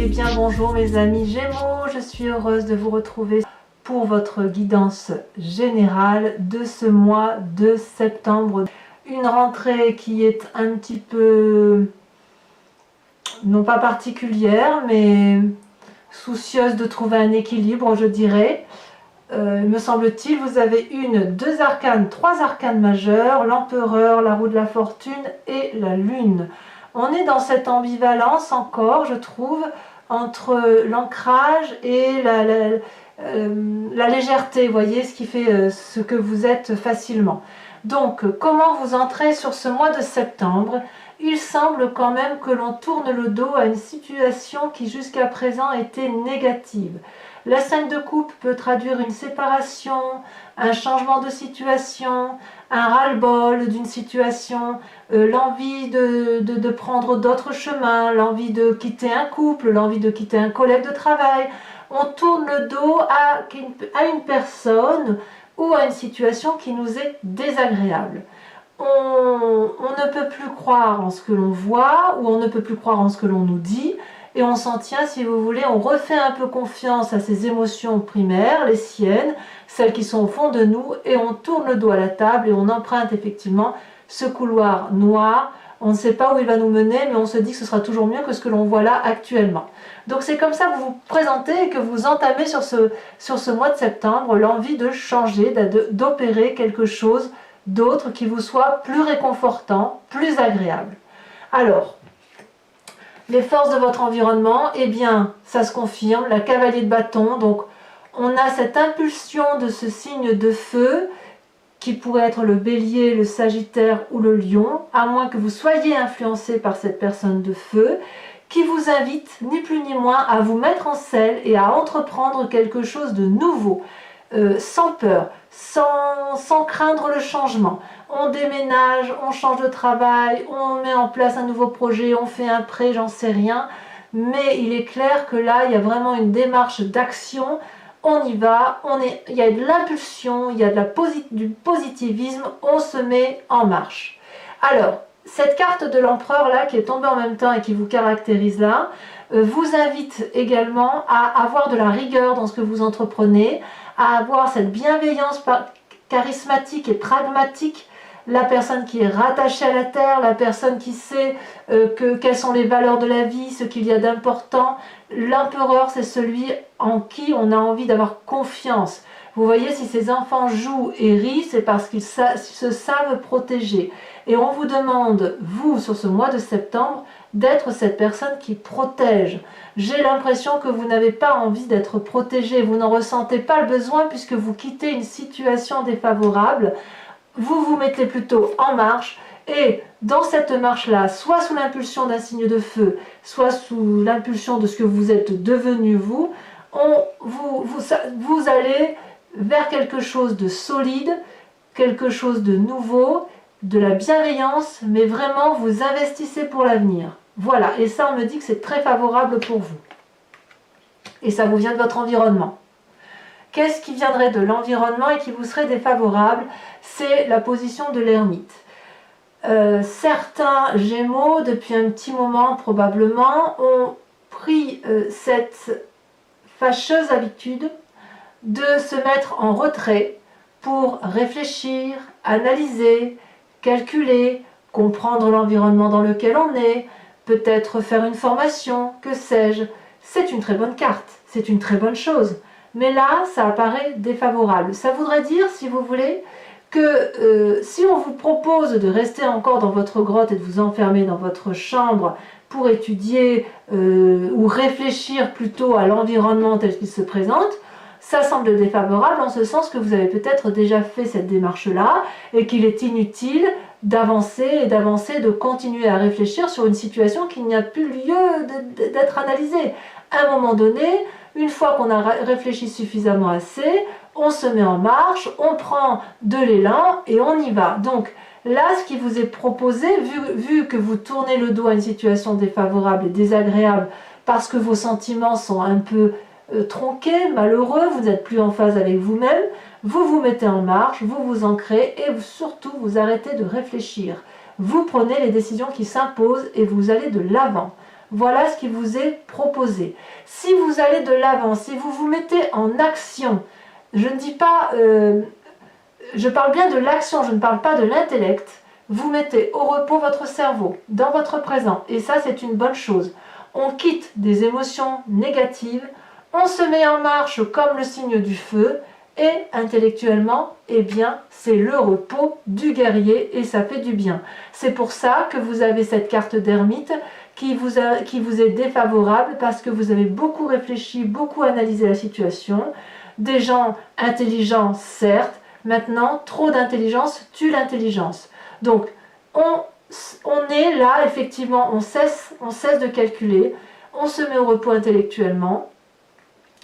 Eh bien bonjour mes amis Gémeaux, je suis heureuse de vous retrouver pour votre guidance générale de ce mois de septembre. Une rentrée qui est un petit peu, non pas particulière, mais soucieuse de trouver un équilibre, je dirais. Me semble-t-il, vous avez deux arcanes, trois arcanes majeurs, l'empereur, la roue de la fortune et la lune. On est dans cette ambivalence encore, je trouve, entre l'ancrage et la légèreté, vous voyez, ce qui fait ce que vous êtes facilement. Donc, comment vous entrez sur ce mois de septembre? Il semble quand même que l'on tourne le dos à une situation qui jusqu'à présent était négative. La 5 de coupe peut traduire une séparation, un changement de situation, un ras-le-bol d'une situation, l'envie de prendre d'autres chemins, l'envie de quitter un couple, l'envie de quitter un collègue de travail. On tourne le dos à une personne ou à une situation qui nous est désagréable. On ne peut plus croire en ce que l'on voit ou on ne peut plus croire en ce que l'on nous dit. Et on s'en tient, si vous voulez, on refait un peu confiance à ces émotions primaires, les siennes, celles qui sont au fond de nous, et on tourne le dos à la table et on emprunte effectivement ce couloir noir. On ne sait pas où il va nous mener, mais on se dit que ce sera toujours mieux que ce que l'on voit là actuellement. Donc c'est comme ça que vous vous présentez et que vous entamez sur ce mois de septembre l'envie de changer, d'opérer quelque chose d'autre qui vous soit plus réconfortant, plus agréable. Alors, les forces de votre environnement, eh bien, ça se confirme, la cavalier de bâton, donc on a cette impulsion de ce signe de feu, qui pourrait être le bélier, le sagittaire ou le lion, à moins que vous soyez influencé par cette personne de feu, qui vous invite, ni plus ni moins, à vous mettre en selle et à entreprendre quelque chose de nouveau, sans peur, sans craindre le changement. On déménage, on change de travail, on met en place un nouveau projet, on fait un prêt, j'en sais rien. Mais il est clair que là, il y a vraiment une démarche d'action. On y va, il y a de l'impulsion, il y a du positivisme, on se met en marche. Alors, cette carte de l'empereur là, qui est tombée en même temps et qui vous caractérise là, vous invite également à avoir de la rigueur dans ce que vous entreprenez, à avoir cette bienveillance charismatique et pragmatique, la personne qui est rattachée à la terre, la personne qui sait quelles sont les valeurs de la vie, ce qu'il y a d'important. L'empereur, c'est celui en qui on a envie d'avoir confiance. Vous voyez, si ces enfants jouent et rient, c'est parce qu'ils se savent protéger. Et on vous demande, vous, sur ce mois de septembre, d'être cette personne qui protège. J'ai l'impression que vous n'avez pas envie d'être protégé, vous n'en ressentez pas le besoin puisque vous quittez une situation défavorable. Vous vous mettez plutôt en marche et dans cette marche-là, soit sous l'impulsion d'un signe de feu, soit sous l'impulsion de ce que vous êtes devenu vous, vous allez vers quelque chose de solide, quelque chose de nouveau, de la bienveillance, mais vraiment vous investissez pour l'avenir. Voilà, et ça on me dit que c'est très favorable pour vous. Et ça vous vient de votre environnement. Qu'est-ce qui viendrait de l'environnement et qui vous serait défavorable? C'est la position de l'ermite. Certains Gémeaux, depuis un petit moment probablement, ont pris cette fâcheuse habitude de se mettre en retrait pour réfléchir, analyser, calculer, comprendre l'environnement dans lequel on est, peut-être faire une formation, que sais-je. C'est une très bonne carte, c'est une très bonne chose. Mais là, ça apparaît défavorable. Ça voudrait dire, si vous voulez, que si on vous propose de rester encore dans votre grotte et de vous enfermer dans votre chambre pour étudier ou réfléchir plutôt à l'environnement tel qu'il se présente, ça semble défavorable en ce sens que vous avez peut-être déjà fait cette démarche-là et qu'il est inutile d'avancer, de continuer à réfléchir sur une situation qui n'a plus lieu d'être analysée. À un moment donné, une fois qu'on a réfléchi suffisamment assez, on se met en marche, on prend de l'élan et on y va. Donc là, ce qui vous est proposé, vu que vous tournez le dos à une situation défavorable et désagréable parce que vos sentiments sont un peu tronqués, malheureux, vous n'êtes plus en phase avec vous-même, vous vous mettez en marche, vous vous ancrez et surtout vous arrêtez de réfléchir. Vous prenez les décisions qui s'imposent et vous allez de l'avant. Voilà ce qui vous est proposé. Si vous allez de l'avant, si vous vous mettez en action, je ne dis pas, je parle bien de l'action, je ne parle pas de l'intellect, vous mettez au repos votre cerveau, dans votre présent, et ça c'est une bonne chose. On quitte des émotions négatives, on se met en marche comme le signe du feu, et intellectuellement, eh bien, c'est le repos du guerrier et ça fait du bien. C'est pour ça que vous avez cette carte d'ermite qui vous est défavorable parce que vous avez beaucoup réfléchi, beaucoup analysé la situation. Des gens intelligents, certes, maintenant, trop d'intelligence tue l'intelligence. Donc, on est là, effectivement, on cesse de calculer, on se met au repos intellectuellement,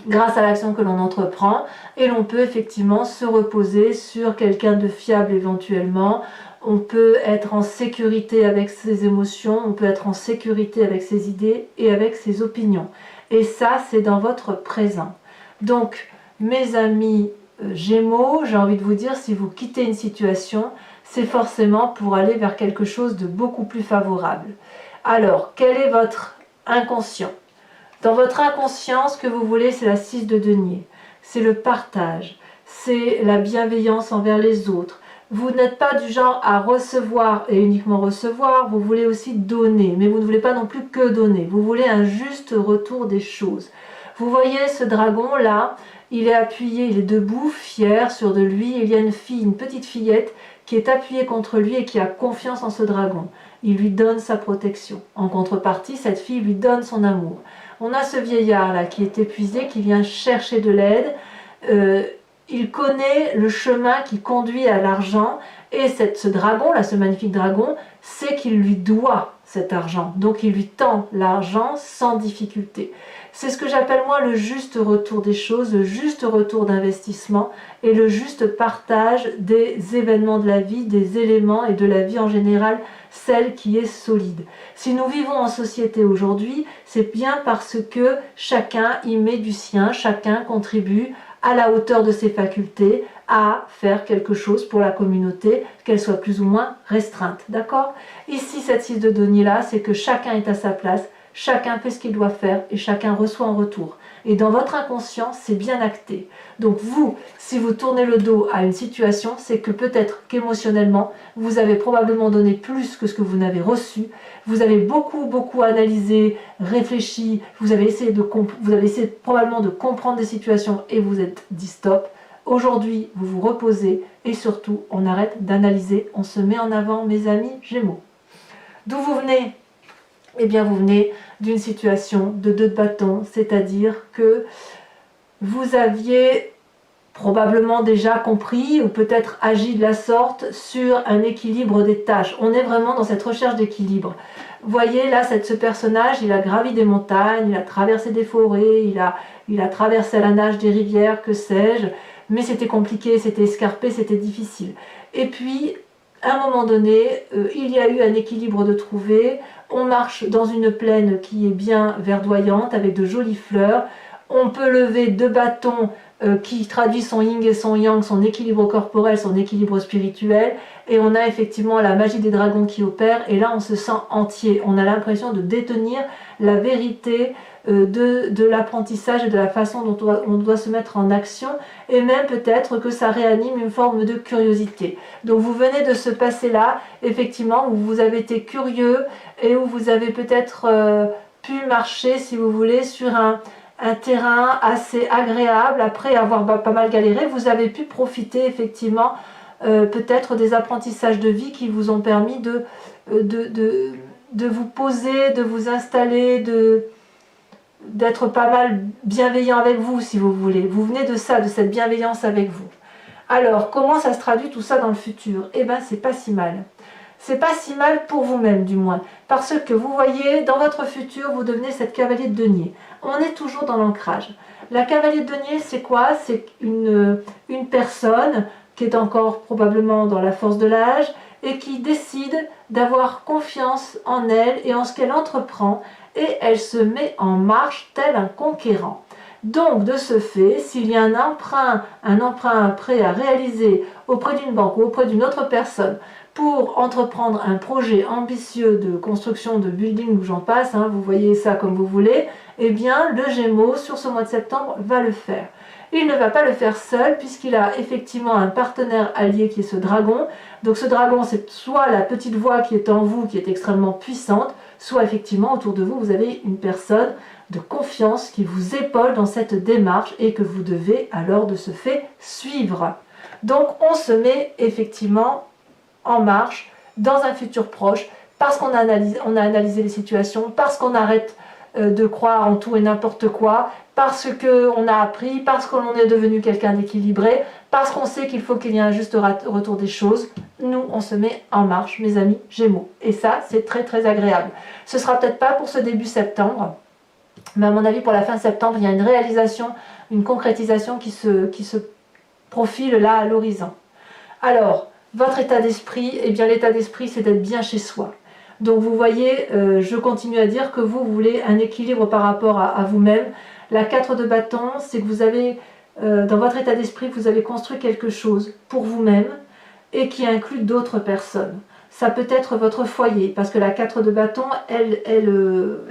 grâce à l'action que l'on entreprend, et l'on peut effectivement se reposer sur quelqu'un de fiable éventuellement. On peut être en sécurité avec ses émotions, on peut être en sécurité avec ses idées et avec ses opinions. Et ça, c'est dans votre présent. Donc, mes amis Gémeaux, j'ai envie de vous dire, si vous quittez une situation, c'est forcément pour aller vers quelque chose de beaucoup plus favorable. Alors, quel est votre inconscient ? Dans votre inconscient, ce que vous voulez, c'est la 6 de denier. C'est le partage, c'est la bienveillance envers les autres. Vous n'êtes pas du genre à recevoir et uniquement recevoir, vous voulez aussi donner, mais vous ne voulez pas non plus que donner. Vous voulez un juste retour des choses. Vous voyez ce dragon-là, il est appuyé, il est debout, fier, sûr de lui. Il y a une fille, une petite fillette, qui est appuyée contre lui et qui a confiance en ce dragon. Il lui donne sa protection. En contrepartie, cette fille lui donne son amour. On a ce vieillard-là qui est épuisé, qui vient chercher de l'aide. Il connaît le chemin qui conduit à l'argent. Et ce dragon-là, ce magnifique dragon, sait qu'il lui doit cet argent. Donc il lui tend l'argent sans difficulté. C'est ce que j'appelle moi le juste retour des choses, le juste retour d'investissement et le juste partage des événements de la vie, des éléments et de la vie en général, celle qui est solide. Si nous vivons en société aujourd'hui, c'est bien parce que chacun y met du sien, chacun contribue à la hauteur de ses facultés à faire quelque chose pour la communauté, qu'elle soit plus ou moins restreinte. D'accord ? Ici, cette 6 de denier-là, c'est que chacun est à sa place, chacun fait ce qu'il doit faire et chacun reçoit en retour. Et dans votre inconscient, c'est bien acté. Donc vous, si vous tournez le dos à une situation, c'est que peut-être qu'émotionnellement, vous avez probablement donné plus que ce que vous n'avez reçu. Vous avez beaucoup analysé, réfléchi, vous avez essayé probablement de comprendre des situations et vous êtes dit stop. Aujourd'hui, vous vous reposez et surtout, on arrête d'analyser, on se met en avant, mes amis Gémeaux. D'où vous venez ? Eh bien, vous venez d'une situation de 2 de bâton, c'est-à-dire que vous aviez probablement déjà compris ou peut-être agi de la sorte sur un équilibre des tâches. On est vraiment dans cette recherche d'équilibre. Vous voyez là, ce personnage, il a gravi des montagnes, il a traversé des forêts, il a traversé à la nage des rivières, que sais-je, mais c'était compliqué, c'était escarpé, c'était difficile. Et puis, à un moment donné, il y a eu un équilibre de trouver. On marche dans une plaine qui est bien verdoyante, avec de jolies fleurs. On peut lever 2 bâtons qui traduit son yin et son yang, son équilibre corporel, son équilibre spirituel. Et on a effectivement la magie des dragons qui opère. Et là, on se sent entier. On a l'impression de détenir la vérité de l'apprentissage et de la façon dont on doit se mettre en action. Et même peut-être que ça réanime une forme de curiosité. Donc vous venez de ce passé-là, effectivement, où vous avez été curieux et où vous avez peut-être pu marcher, si vous voulez, sur un terrain assez agréable. Après avoir pas mal galéré, vous avez pu profiter effectivement peut-être des apprentissages de vie qui vous ont permis de vous poser, de vous installer, d'être pas mal bienveillant avec vous, si vous voulez. Vous venez de ça, de cette bienveillance avec vous. Alors, comment ça se traduit tout ça dans le futur ? Eh bien, c'est pas si mal. C'est pas si mal pour vous-même, du moins. Parce que vous voyez, dans votre futur, vous devenez cette cavalier de denier. On est toujours dans l'ancrage. La cavalier de denier, c'est quoi ? C'est une personne qui est encore probablement dans la force de l'âge et qui décide d'avoir confiance en elle et en ce qu'elle entreprend, et elle se met en marche tel un conquérant. Donc, de ce fait, s'il y a un emprunt prêt à réaliser auprès d'une banque ou auprès d'une autre personne pour entreprendre un projet ambitieux de construction de building ou j'en passe, hein, vous voyez ça comme vous voulez, eh bien le Gémeaux sur ce mois de septembre va le faire. Il ne va pas le faire seul puisqu'il a effectivement un partenaire allié qui est ce dragon. Donc ce dragon, c'est soit la petite voix qui est en vous qui est extrêmement puissante, soit effectivement autour de vous, vous avez une personne de confiance qui vous épaule dans cette démarche et que vous devez alors de ce fait suivre. Donc on se met effectivement en marche dans un futur proche parce qu'on a analysé les situations, parce qu'on arrête de croire en tout et n'importe quoi, parce qu'on a appris, parce qu'on est devenu quelqu'un d'équilibré, parce qu'on sait qu'il faut qu'il y ait un juste retour des choses. Nous, on se met en marche, mes amis Gémeaux. Et ça, c'est très très agréable. Ce sera peut-être pas pour ce début septembre, mais à mon avis, pour la fin septembre, il y a une réalisation, une concrétisation qui se profile là à l'horizon. Alors, votre état d'esprit, eh bien l'état d'esprit, c'est d'être bien chez soi. Donc vous voyez, je continue à dire que vous voulez un équilibre par rapport à vous-même. La 4 de bâton, c'est que vous avez, dans votre état d'esprit, vous avez construit quelque chose pour vous-même et qui inclut d'autres personnes. Ça peut être votre foyer, parce que la 4 de bâton, elle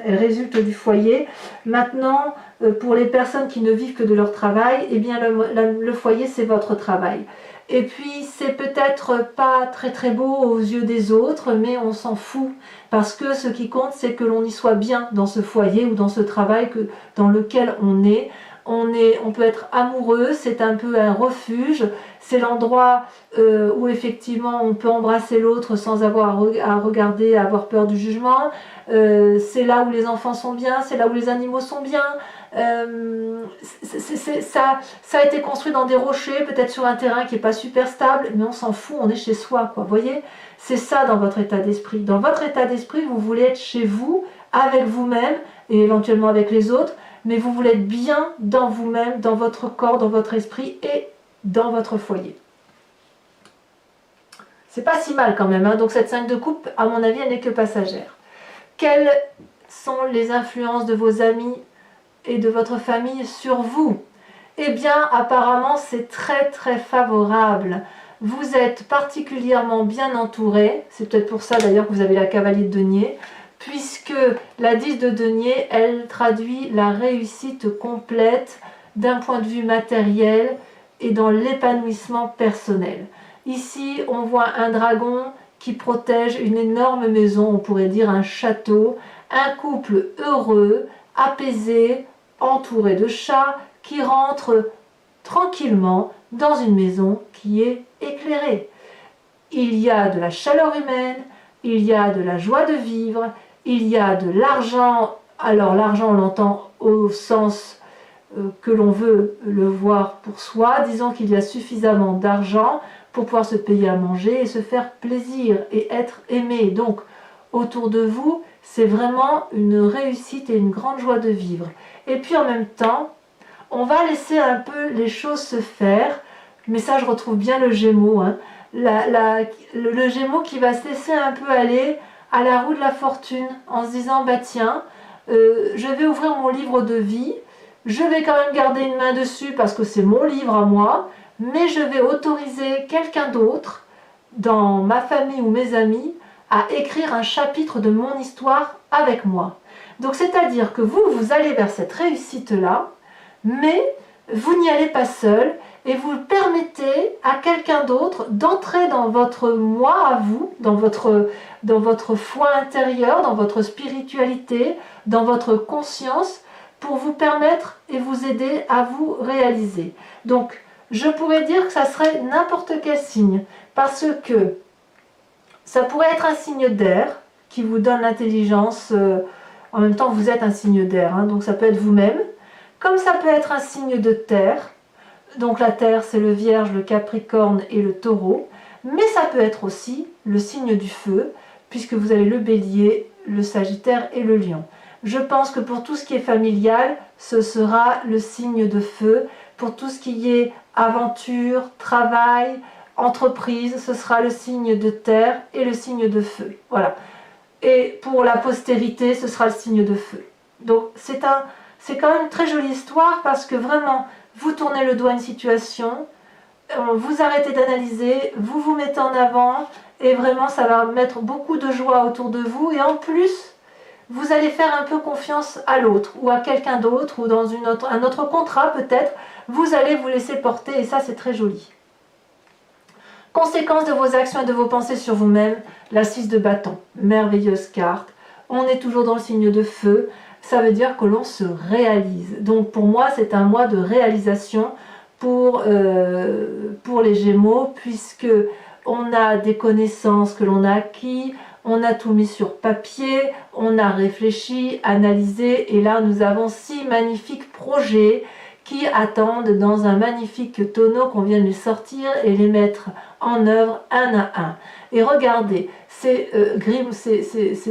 résulte du foyer. Maintenant, pour les personnes qui ne vivent que de leur travail, eh bien le foyer, c'est votre travail. Et puis, c'est peut-être pas très très beau aux yeux des autres, mais on s'en fout. Parce que ce qui compte, c'est que l'on y soit bien dans ce foyer ou dans ce travail dans lequel on est. On peut être amoureux, c'est un peu un refuge, c'est l'endroit où effectivement on peut embrasser l'autre sans avoir à regarder, à avoir peur du jugement. C'est là où les enfants sont bien, c'est là où les animaux sont bien. Ça a été construit dans des rochers, peut-être sur un terrain qui n'est pas super stable, mais on s'en fout, on est chez soi, quoi. Vous voyez, c'est ça dans votre état d'esprit. Dans votre état d'esprit, vous voulez être chez vous, avec vous-même et éventuellement avec les autres, mais vous voulez être bien dans vous-même, dans votre corps, dans votre esprit et dans votre foyer. C'est pas si mal quand même, hein. Donc cette 5 de coupe, à mon avis, elle n'est que passagère. Quelles sont les influences de vos amis et de votre famille sur vous? Eh bien, apparemment, c'est très très favorable. Vous êtes particulièrement bien entouré. C'est peut-être pour ça d'ailleurs que vous avez la cavalier de denier, puisque la 10 de denier, elle traduit la réussite complète d'un point de vue matériel et dans l'épanouissement personnel. Ici, on voit un dragon qui protège une énorme maison, on pourrait dire un château, un couple heureux, apaisé, entouré de chats, qui rentre tranquillement dans une maison qui est éclairée. Il y a de la chaleur humaine, il y a de la joie de vivre, il y a de l'argent. Alors l'argent, on l'entend au sens que l'on veut le voir pour soi. Disons qu'il y a suffisamment d'argent pour pouvoir se payer à manger et se faire plaisir et être aimé. Donc autour de vous, c'est vraiment une réussite et une grande joie de vivre. Et puis en même temps, on va laisser un peu les choses se faire, mais ça je retrouve bien le Gémeaux, hein. Le Gémeaux qui va se laisser un peu aller à la roue de la fortune en se disant bah tiens, je vais ouvrir mon livre de vie, je vais quand même garder une main dessus parce que c'est mon livre à moi, mais je vais autoriser quelqu'un d'autre dans ma famille ou mes amis à écrire un chapitre de mon histoire avec moi. Donc c'est-à-dire que vous allez vers cette réussite-là, mais vous n'y allez pas seul et vous permettez à quelqu'un d'autre d'entrer dans votre moi à vous, dans votre foi intérieure, dans votre spiritualité, dans votre conscience, pour vous permettre et vous aider à vous réaliser. Donc, je pourrais dire que ça serait n'importe quel signe, parce que ça pourrait être un signe d'air qui vous donne l'intelligence. En même temps, vous êtes un signe d'air, hein, donc ça peut être vous-même. Comme ça peut être un signe de terre, donc la terre c'est le Vierge, le Capricorne et le Taureau, mais ça peut être aussi le signe du feu, puisque vous avez le Bélier, le Sagittaire et le Lion. Je pense que pour tout ce qui est familial, ce sera le signe de feu. Pour tout ce qui est aventure, travail, entreprise, ce sera le signe de terre et le signe de feu. Voilà. Et pour la postérité, ce sera le signe de feu. Donc c'est quand même une très jolie histoire parce que vraiment, vous tournez le doigt à une situation, vous arrêtez d'analyser, vous vous mettez en avant et vraiment ça va mettre beaucoup de joie autour de vous, et en plus vous allez faire un peu confiance à l'autre ou à quelqu'un d'autre ou dans un autre contrat peut-être, vous allez vous laisser porter et ça c'est très joli. Conséquence de vos actions et de vos pensées sur vous-même, la 6 de bâton, merveilleuse carte. On est toujours dans le signe de feu, ça veut dire que l'on se réalise. Donc pour moi c'est un mois de réalisation pour les Gémeaux, puisque on a des connaissances que l'on a acquis, on a tout mis sur papier, on a réfléchi, analysé, et là nous avons 6 magnifiques projets qui attendent dans un magnifique tonneau qu'on vient de les sortir et les mettre en œuvre un à un. Et regardez, ces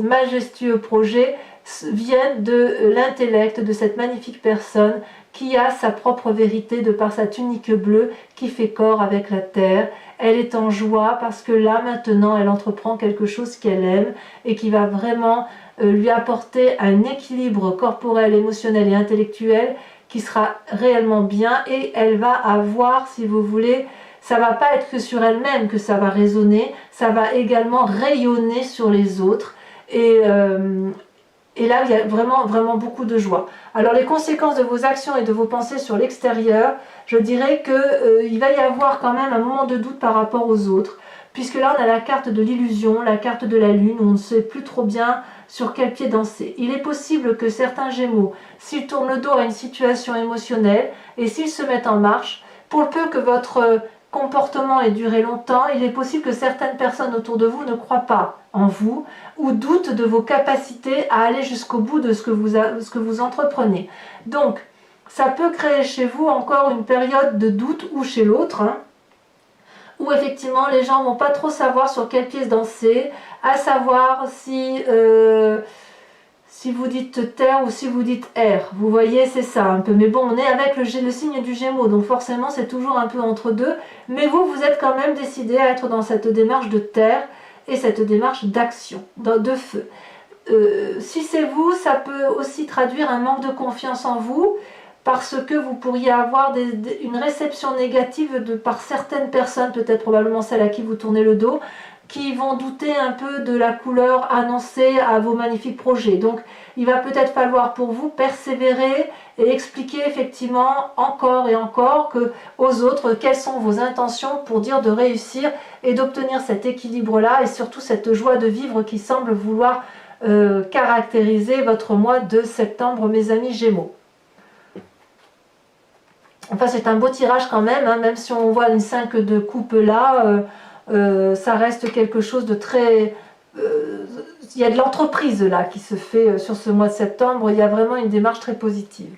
majestueux projets viennent de l'intellect de cette magnifique personne qui a sa propre vérité de par sa tunique bleue qui fait corps avec la terre. Elle est en joie parce que là maintenant elle entreprend quelque chose qu'elle aime et qui va vraiment lui apporter un équilibre corporel, émotionnel et intellectuel qui sera réellement bien, et elle va avoir, si vous voulez, ça va pas être que sur elle-même que ça va résonner, ça va également rayonner sur les autres, et là il y a vraiment beaucoup de joie. Alors les conséquences de vos actions et de vos pensées sur l'extérieur, je dirais que il va y avoir quand même un moment de doute par rapport aux autres, puisque là on a la carte de l'illusion, la carte de la lune, où on ne sait plus trop bien sur quel pied danser. Il est possible que certains Gémeaux, s'ils tournent le dos à une situation émotionnelle et s'ils se mettent en marche, pour le peu que votre comportement ait duré longtemps, il est possible que certaines personnes autour de vous ne croient pas en vous ou doutent de vos capacités à aller jusqu'au bout de ce que vous entreprenez. Donc, ça peut créer chez vous encore une période de doute, ou chez l'autre, où effectivement les gens vont pas trop savoir sur quelle pièce danser, à savoir si vous dites terre ou si vous dites air. Vous voyez, c'est ça un peu. Mais bon, on est avec le signe du Gémeaux, donc forcément c'est toujours un peu entre deux. Mais vous êtes quand même décidé à être dans cette démarche de terre et cette démarche d'action, de feu. Si c'est vous, ça peut aussi traduire un manque de confiance en vous, parce que vous pourriez avoir une réception négative par certaines personnes, peut-être probablement celles à qui vous tournez le dos, qui vont douter un peu de la couleur annoncée à vos magnifiques projets. Donc il va peut-être falloir pour vous persévérer et expliquer effectivement encore et encore aux autres quelles sont vos intentions pour dire de réussir et d'obtenir cet équilibre-là, et surtout cette joie de vivre qui semble vouloir caractériser votre mois de septembre, mes amis Gémeaux. Enfin, c'est un beau tirage quand même, hein, même si on voit une 5 de coupe là, ça reste quelque chose de très... il y a de l'entreprise là qui se fait sur ce mois de septembre, il y a vraiment une démarche très positive.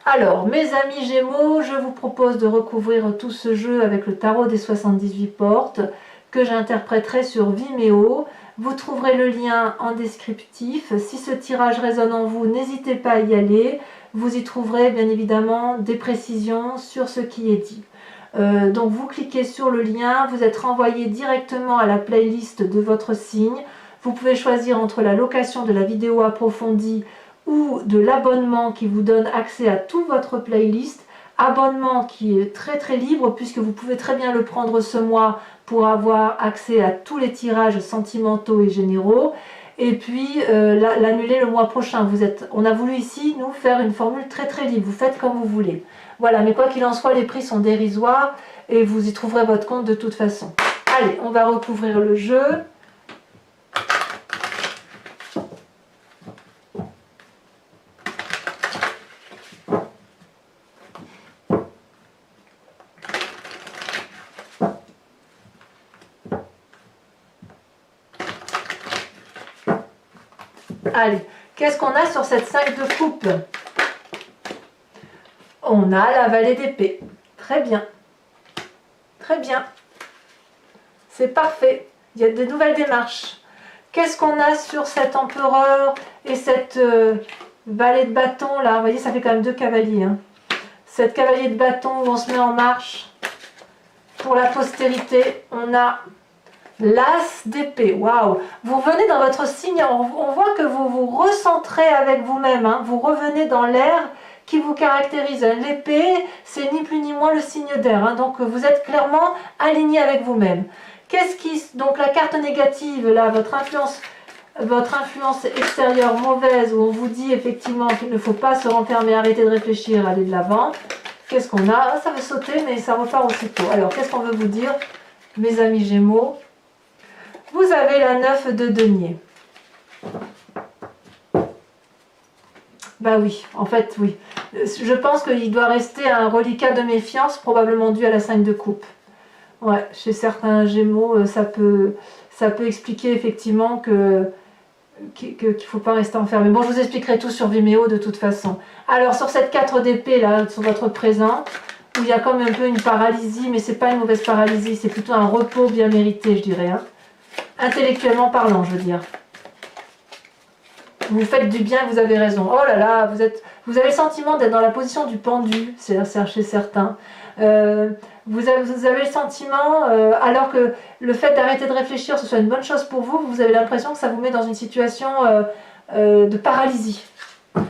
Alors, mes amis Gémeaux, je vous propose de recouvrir tout ce jeu avec le tarot des 78 portes, que j'interpréterai sur Vimeo. Vous trouverez le lien en descriptif. Si ce tirage résonne en vous, n'hésitez pas à y aller. Vous y trouverez bien évidemment des précisions sur ce qui est dit. Donc vous cliquez sur le lien, vous êtes renvoyé directement à la playlist de votre signe. Vous pouvez choisir entre la location de la vidéo approfondie ou de l'abonnement qui vous donne accès à toute votre playlist. Abonnement qui est très libre, puisque vous pouvez très bien le prendre ce mois pour avoir accès à tous les tirages sentimentaux et généraux, et puis l'annuler le mois prochain. On a voulu ici nous faire une formule très libre, vous faites comme vous voulez. Voilà, mais quoi qu'il en soit, les prix sont dérisoires et vous y trouverez votre compte de toute façon. Allez, on va recouvrir le jeu. Allez, qu'est-ce qu'on a sur cette 5 de coupe? On a la vallée d'épée. Très bien. Très bien. C'est parfait. Il y a de nouvelles démarches. Qu'est-ce qu'on a sur cet empereur et cette vallée de bâton là? Vous voyez, ça fait quand même 2 cavaliers. Hein. Cette cavalier de bâton où on se met en marche pour la postérité. On a l'as d'épée. Waouh! Vous revenez dans votre signe. On voit que vous vous recentrez avec vous-même. Hein. Vous revenez dans l'air qui vous caractérise. L'épée, c'est ni plus ni moins le signe d'air. Hein. Donc vous êtes clairement aligné avec vous-même. Donc la carte négative, là, votre influence extérieure mauvaise, où on vous dit effectivement qu'il ne faut pas se renfermer, arrêter de réfléchir, aller de l'avant. Qu'est-ce qu'on a? Ça veut sauter, mais ça repart aussitôt. Alors, qu'est-ce qu'on veut vous dire, mes amis Gémeaux? Vous avez la 9 de denier. Bah oui, en fait, oui. Je pense qu'il doit rester un reliquat de méfiance, probablement dû à la 5 de coupe. Ouais, chez certains Gémeaux, ça peut expliquer effectivement qu'il ne faut pas rester enfermé. Bon, je vous expliquerai tout sur Vimeo de toute façon. Alors, sur cette 4 d'épée, là, sur votre présent, où il y a comme un peu une paralysie, mais c'est pas une mauvaise paralysie, c'est plutôt un repos bien mérité, je dirais. Hein. Intellectuellement parlant, je veux dire. Vous faites du bien, vous avez raison. Oh là là, vous avez le sentiment d'être dans la position du pendu, c'est chez certains. Vous avez le sentiment, alors que le fait d'arrêter de réfléchir, ce soit une bonne chose pour vous, vous avez l'impression que ça vous met dans une situation de paralysie.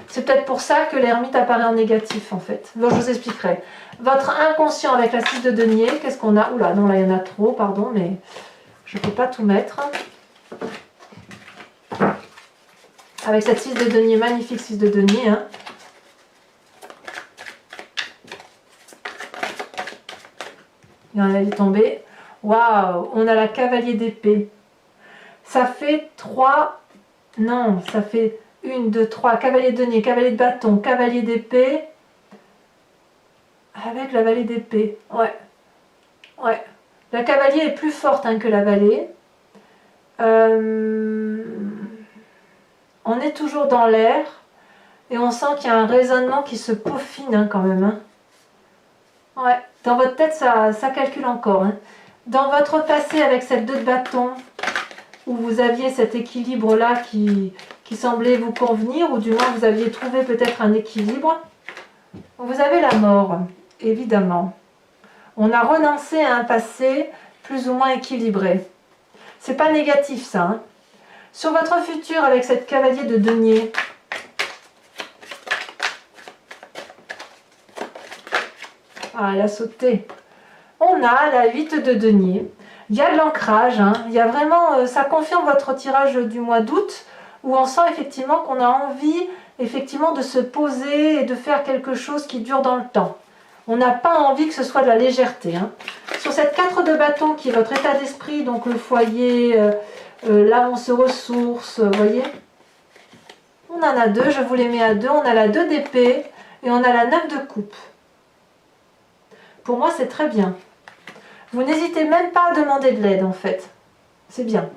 C'est peut-être pour ça que l'ermite apparaît en négatif, en fait. Bon, je vous expliquerai. Votre inconscient avec la 6 de denier, qu'est-ce qu'on a? Oula, non, là, il y en a trop, pardon, mais je ne peux pas tout mettre. Avec cette 6 de denier, magnifique 6 de denier. Hein. Elle est tombée. Waouh, on a la cavalier d'épée. Ça fait 3... Non, ça fait 1, 2, 3. Cavalier de denier, cavalier de bâton, cavalier d'épée. Avec la vallée d'épée. Ouais. Ouais. La cavalier est plus forte hein, que la vallée. On est toujours dans l'air et on sent qu'il y a un raisonnement qui se peaufine hein, quand même. Hein. Ouais, dans votre tête ça calcule encore. Hein. Dans votre passé avec cette 2 de bâton, où vous aviez cet équilibre là qui semblait vous convenir, ou du moins vous aviez trouvé peut-être un équilibre, vous avez la mort, évidemment. On a renoncé à un passé plus ou moins équilibré. C'est pas négatif ça. Hein. Sur votre futur avec cette cavalier de denier, ah, elle a sauté. On a la 8 de denier. Il y a de l'ancrage. Hein. Il y a vraiment, ça confirme votre tirage du mois d'août, où on sent effectivement qu'on a envie effectivement de se poser et de faire quelque chose qui dure dans le temps. On n'a pas envie que ce soit de la légèreté. Hein. Sur cette 4 de bâton qui est votre état d'esprit, donc le foyer, là on se ressource, vous voyez. On en a 2, je vous les mets à 2. On a la 2 d'épée et on a la 9 de coupe. Pour moi, c'est très bien. Vous n'hésitez même pas à demander de l'aide, en fait. C'est bien.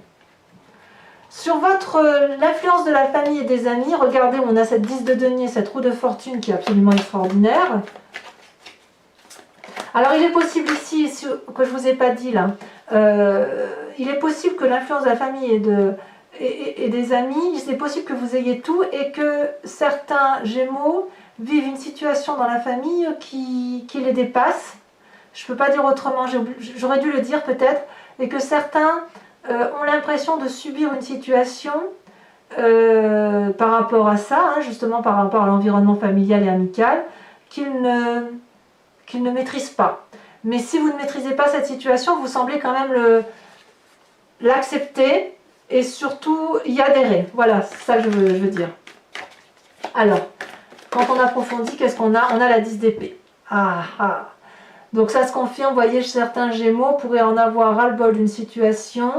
Sur l'influence de la famille et des amis, regardez, on a cette 10 de denier, cette roue de fortune qui est absolument extraordinaire. Alors, il est possible ici, que je ne vous ai pas dit là, il est possible que l'influence de la famille et des amis, c'est possible que vous ayez tout et que certains Gémeaux vivent une situation dans la famille qui les dépasse. Je ne peux pas dire autrement, j'aurais dû le dire peut-être, et que certains ont l'impression de subir une situation par rapport à ça, hein, justement par rapport à l'environnement familial et amical, qu'ils ne maîtrisent pas. Mais si vous ne maîtrisez pas cette situation, vous semblez quand même l'accepter et surtout y adhérer. Voilà, c'est ça que je veux dire. Alors, quand on approfondit, qu'est-ce qu'on a? On a la 10 d'épée. Ah, ah. Donc ça se confirme, vous voyez, certains Gémeaux pourraient en avoir ras-le-bol d'une situation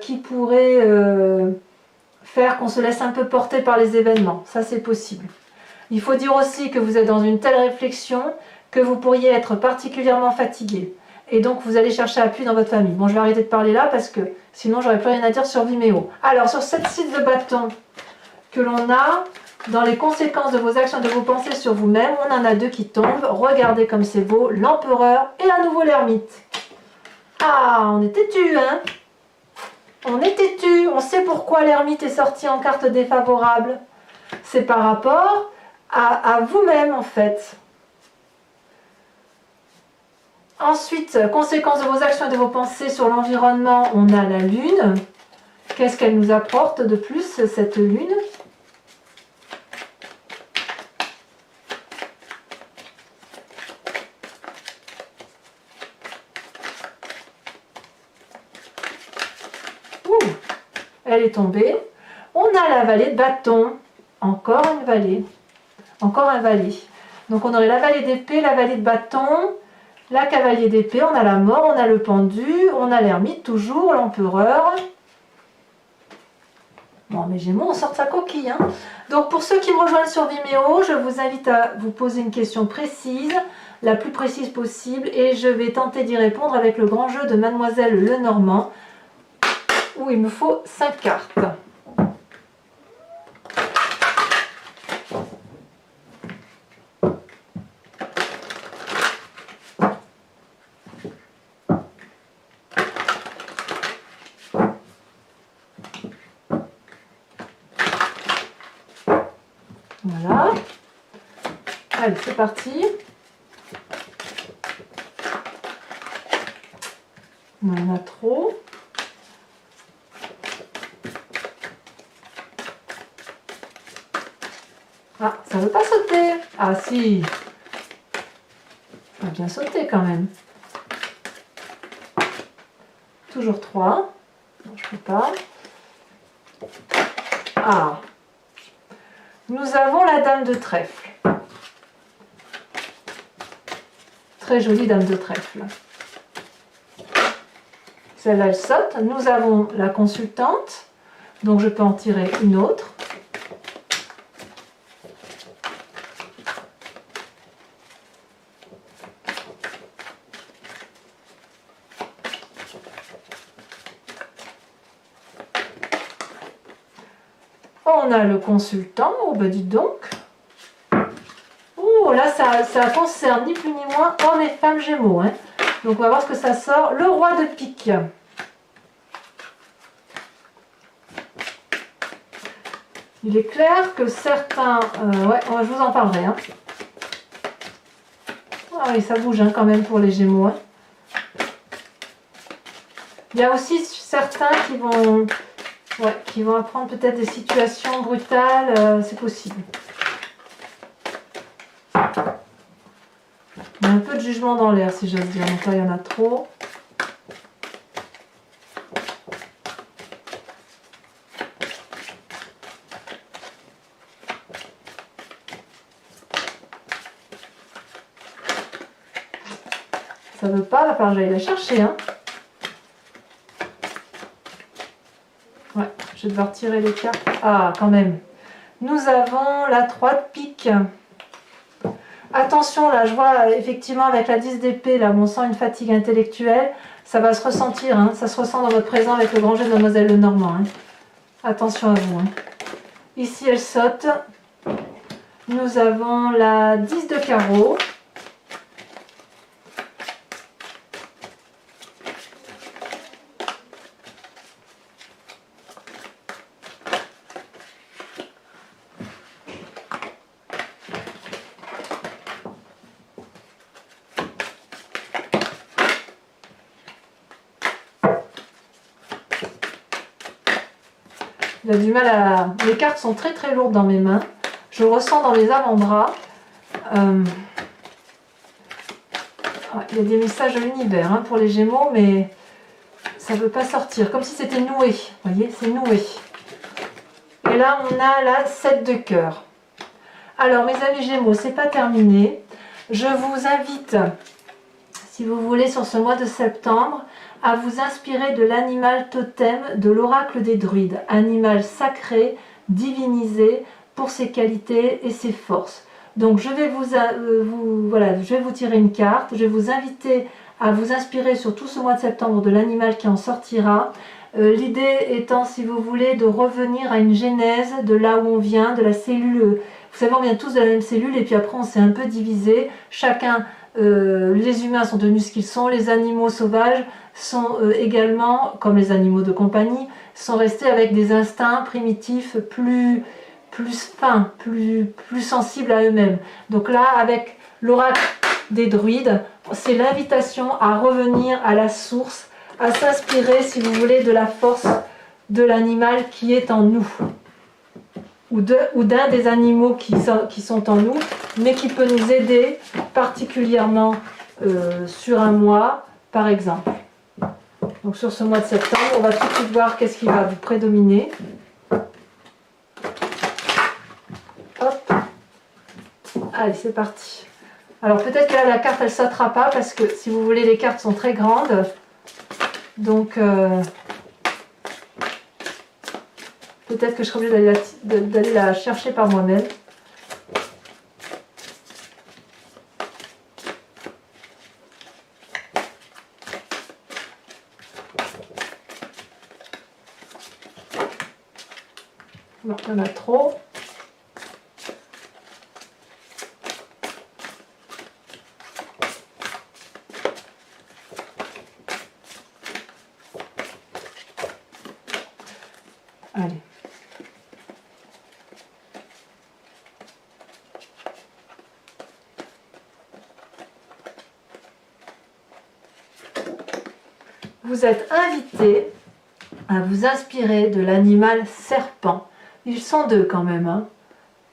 qui pourrait faire qu'on se laisse un peu porter par les événements. Ça, c'est possible. Il faut dire aussi que vous êtes dans une telle réflexion que vous pourriez être particulièrement fatigué. Et donc, vous allez chercher appui dans votre famille. Bon, je vais arrêter de parler là parce que sinon, j'aurais plus rien à dire sur Vimeo. Alors, sur cette 6 de bâton que l'on a, dans les conséquences de vos actions, de vos pensées sur vous-même, on en a 2 qui tombent. Regardez comme c'est beau, l'empereur et à nouveau l'ermite. Ah, on est têtu, hein? On est têtu. On sait pourquoi l'ermite est sorti en carte défavorable. C'est par rapport à vous-même, en fait. Ensuite, conséquences de vos actions et de vos pensées sur l'environnement, on a la lune. Qu'est-ce qu'elle nous apporte de plus, cette lune? elle est tombée. On a la vallée de bâton, encore une vallée, encore un valet. Donc on aurait la vallée d'épée, la vallée de bâton, la cavalier d'épée, on a la mort, on a le pendu, on a l'ermite toujours, l'empereur. Bon, mes Gémeaux, on sort sa coquille. Hein. Donc pour ceux qui me rejoignent sur Vimeo, je vous invite à vous poser une question précise, la plus précise possible, et je vais tenter d'y répondre avec le grand jeu de Mademoiselle Lenormand, où il me faut 5 cartes. Voilà. Allez, c'est parti. Il y en a trop. Ah, ça ne veut pas sauter. Ah si. Ça a bien sauté quand même. Toujours 3. Non, je ne peux pas. Ah. Nous avons la dame de trèfle. Très jolie dame de trèfle. Celle-là, elle saute. Nous avons la consultante. Donc je peux en tirer une autre. On a le consultant, oh bah dites donc. Oh là ça concerne ni plus ni moins hommes et femmes Gémeaux. Hein. Donc on va voir ce que ça sort. Le roi de pique. Il est clair que certains... ouais, je vous en parlerai. Hein. Ah oui, ça bouge hein, quand même pour les Gémeaux. Hein. Il y a aussi certains qui vont... Ouais, qui vont apprendre peut-être des situations brutales, c'est possible. Il y a un peu de jugement dans l'air, si j'ose dire. Donc là, il y en a trop. Ça veut pas, il va falloir que j'aille la chercher. Hein. Ouais, je vais devoir tirer les cartes. Ah, quand même. Nous avons la 3 de pique. Attention, là, je vois effectivement avec la 10 d'épée, là, on sent une fatigue intellectuelle. Ça va se ressentir, hein. Ça se ressent dans votre présent avec le grand jeu de Mademoiselle Lenormand. Hein. Attention à vous. Hein. Ici, elle saute. Nous avons la 10 de carreau. Il a du mal à... Les cartes sont très très lourdes dans mes mains. Je le ressens dans les avant-bras. Il y a des messages de l'univers hein, pour les Gémeaux, mais ça ne veut pas sortir. Comme si c'était noué. Vous voyez, c'est noué. Et là, on a la 7 de cœur. Alors, mes amis Gémeaux, c'est pas terminé. Je vous invite, si vous voulez, sur ce mois de septembre, à vous inspirer de l'animal totem de l'oracle des druides, animal sacré, divinisé pour ses qualités et ses forces. Donc je vais je vais vous tirer une carte, je vais vous inviter à vous inspirer sur tout ce mois de septembre de l'animal qui en sortira. L'idée étant, si vous voulez, de revenir à une genèse de là où on vient, de la cellule. Vous savez, on vient tous de la même cellule et puis après on s'est un peu divisé. Chacun, les humains sont devenus ce qu'ils sont, les animaux sauvages sont également, comme les animaux de compagnie, sont restés avec des instincts primitifs plus fins, plus sensibles à eux-mêmes. Donc là, avec l'oracle des druides, c'est l'invitation à revenir à la source, à s'inspirer, si vous voulez, de la force de l'animal qui est en nous, ou d'un des animaux qui sont en nous, mais qui peut nous aider particulièrement sur un mois, par exemple. Donc sur ce mois de septembre, on va tout de suite voir qu'est-ce qui va vous prédominer. Hop. Allez, c'est parti. Alors peut-être que là, la carte, elle ne sautera pas parce que, si vous voulez, les cartes sont très grandes. Donc, peut-être que je serai obligée d'aller la chercher par moi-même. Non, il y en a trop. Allez. Vous êtes invité à vous inspirer de l'animal serpent. Ils sont deux quand même, hein.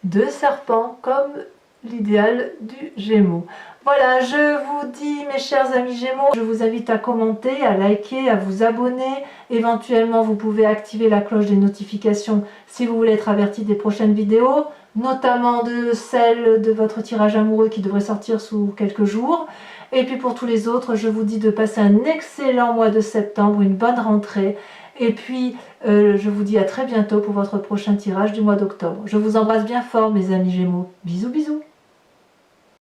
Deux serpents comme l'idéal du Gémeaux. Voilà, je vous dis, mes chers amis Gémeaux, je vous invite à commenter, à liker, à vous abonner. Éventuellement, vous pouvez activer la cloche des notifications si vous voulez être averti des prochaines vidéos, notamment de celle de votre tirage amoureux qui devrait sortir sous quelques jours. Et puis pour tous les autres, je vous dis de passer un excellent mois de septembre, une bonne rentrée. Et puis, je vous dis à très bientôt pour votre prochain tirage du mois d'octobre. Je vous embrasse bien fort, mes amis Gémeaux. Bisous, bisous.